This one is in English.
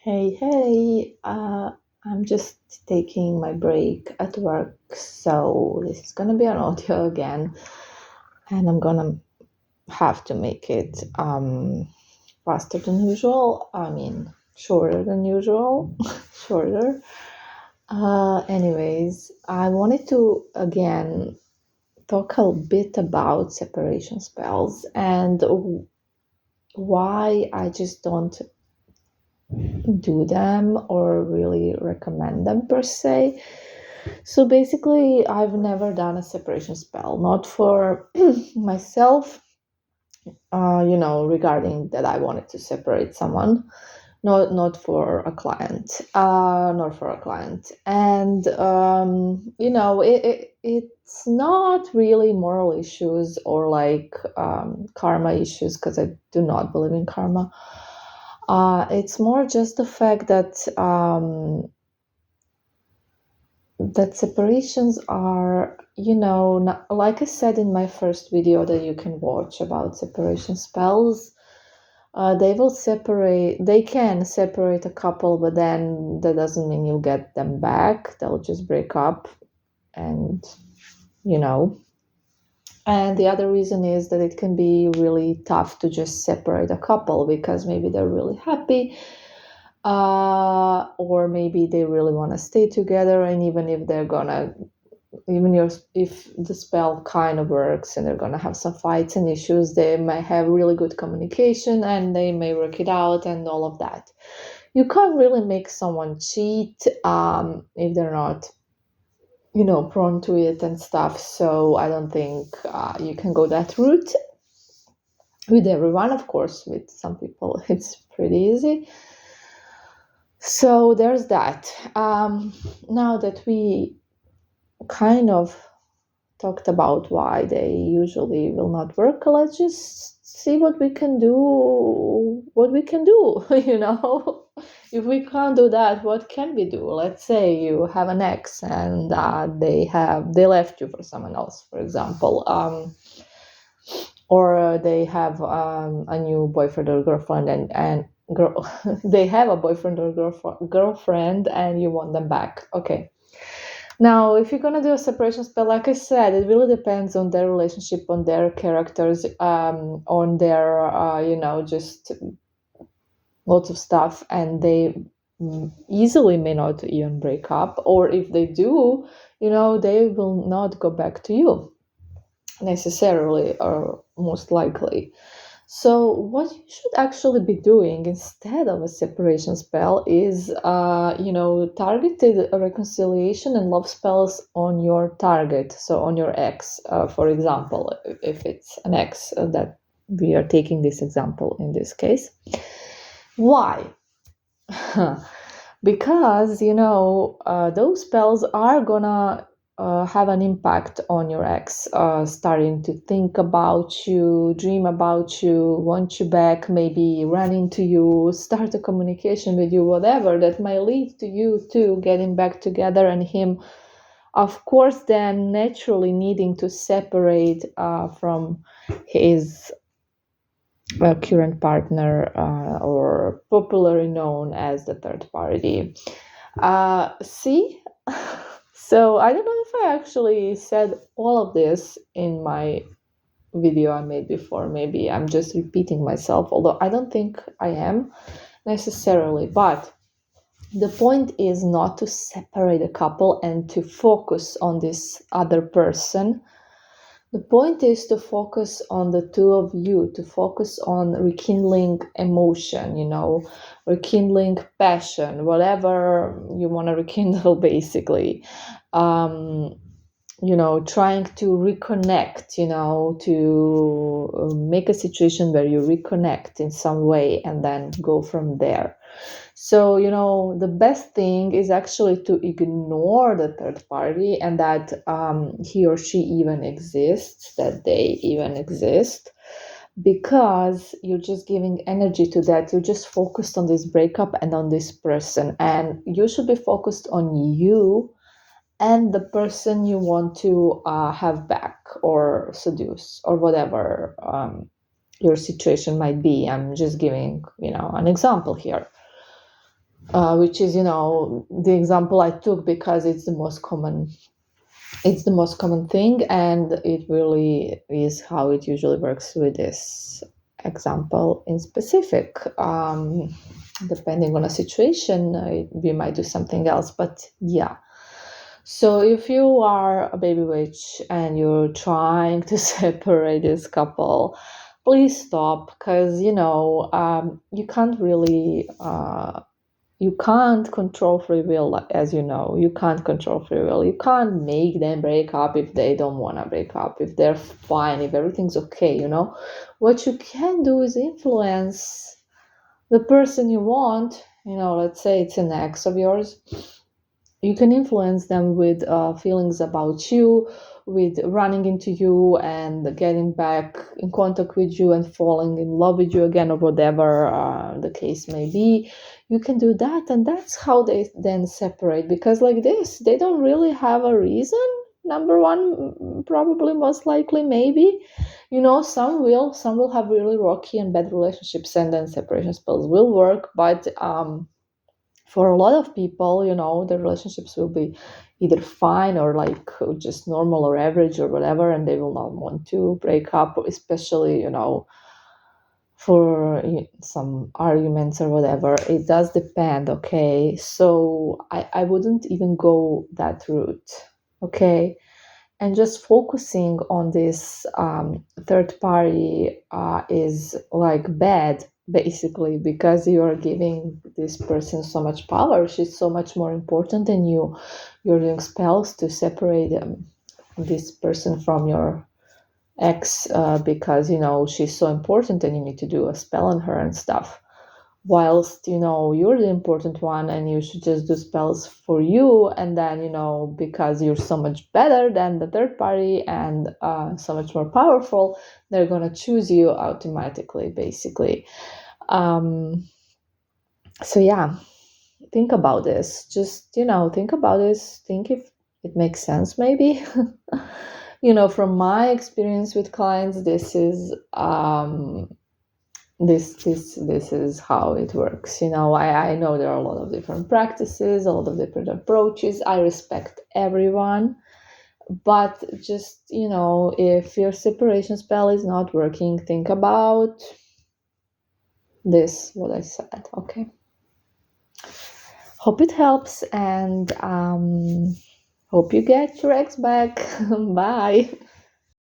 Hey, I'm just taking my break at work, so this is gonna be an audio again, and I'm gonna have to make it faster than usual. I mean, shorter than usual, shorter. Anyways, I wanted to again talk a bit about separation spells and why I just don't do them or really recommend them per se. So basically, I've never done a separation spell, not for myself, regarding that I wanted to separate someone, not for a client, not for a client. And, it's not really moral issues or like karma issues, because I do not believe in karma. It's more just the fact that separations are, not, like I said in my first video that you can watch about separation spells, they can separate a couple, but then that doesn't mean you'll get them back. They'll just break up, and, you know. And the other reason is that it can be really tough to just separate a couple because maybe they're really happy, or maybe they really want to stay together, and if the spell kind of works and they're gonna have some fights and issues, they might have really good communication and they may work it out and all of that. You can't really make someone cheat if they're not, prone to it and stuff. So I don't think you can go that route with everyone. Of course, with some people it's pretty easy. So there's that. Now that we kind of talked about why they usually will not work, let's just see what we can do. If we can't do that, what can we do? Let's say you have an ex and they left you for someone else, for example, or they have a new boyfriend or girlfriend, and they have a boyfriend or girlfriend and you want them back. Okay. Now, if you're gonna do a separation spell, like I said, it really depends on their relationship, on their characters, on their, just lots of stuff, and they easily may not even break up, or if they do, they will not go back to you necessarily, or most likely. So what you should actually be doing instead of a separation spell is, targeted reconciliation and love spells on your target. So on your ex, for example, if it's an ex that we are taking this example in this case. Why? Because, those spells are gonna have an impact on your ex, starting to think about you, dream about you, want you back, maybe run into you, start a communication with you, whatever that might lead to you two getting back together, and him, of course, then naturally needing to separate from his current partner, or popularly known as the third party. See? So I don't know if I actually said all of this in my video I made before. Maybe I'm just repeating myself, although I don't think I am necessarily. But the point is not to separate a couple and to focus on this other person. The point is to focus on the two of you, to focus on rekindling emotion, rekindling passion, whatever you want to rekindle, basically. Trying to reconnect, to make a situation where you reconnect in some way and then go from there. So, the best thing is actually to ignore the third party and that he or she even exists, that they even exist, because you're just giving energy to that. You're just focused on this breakup and on this person, and you should be focused on you and the person you want to have back or seduce or whatever your situation might be. I'm just giving, an example here. which is, the example I took because it's the most common. It's the most common thing, and it really is how it usually works with this example in specific. Depending on a situation, we might do something else, but yeah. So if you are a baby witch and you're trying to separate this couple, please stop, because you can't really you can't control free will, as you know. You can't control free will. You can't make them break up if they don't want to break up, if they're fine, if everything's okay. What you can do is influence the person you want. Let's say it's an ex of yours. You can influence them with feelings about you, with running into you and getting back in contact with you and falling in love with you again, or whatever the case may be. You can do that, and that's how they then separate, because like this, they don't really have a reason. Number one, probably, most likely, maybe. Some will have really rocky and bad relationships, and then separation spells will work, but for a lot of people, the relationships will be either fine or like just normal or average or whatever, and they will not want to break up, especially, for some arguments or whatever. It does depend, okay? So I wouldn't even go that route, okay? And just focusing on this third party is like bad, basically, because you are giving this person so much power. She's so much more important than you. You're doing spells to separate this person from your ex, because she's so important and you need to do a spell on her and stuff, whilst you're the important one and you should just do spells for you. And then because you're so much better than the third party and so much more powerful, they're gonna choose you automatically, basically. So yeah, think about this. Just think about this. Think if it makes sense, maybe. From my experience with clients, this is this is how it works. I know there are a lot of different practices, a lot of different approaches. I respect everyone, but just if your separation spell is not working, think about this, what I said. Okay, hope it helps, and hope you get your ex back. Bye.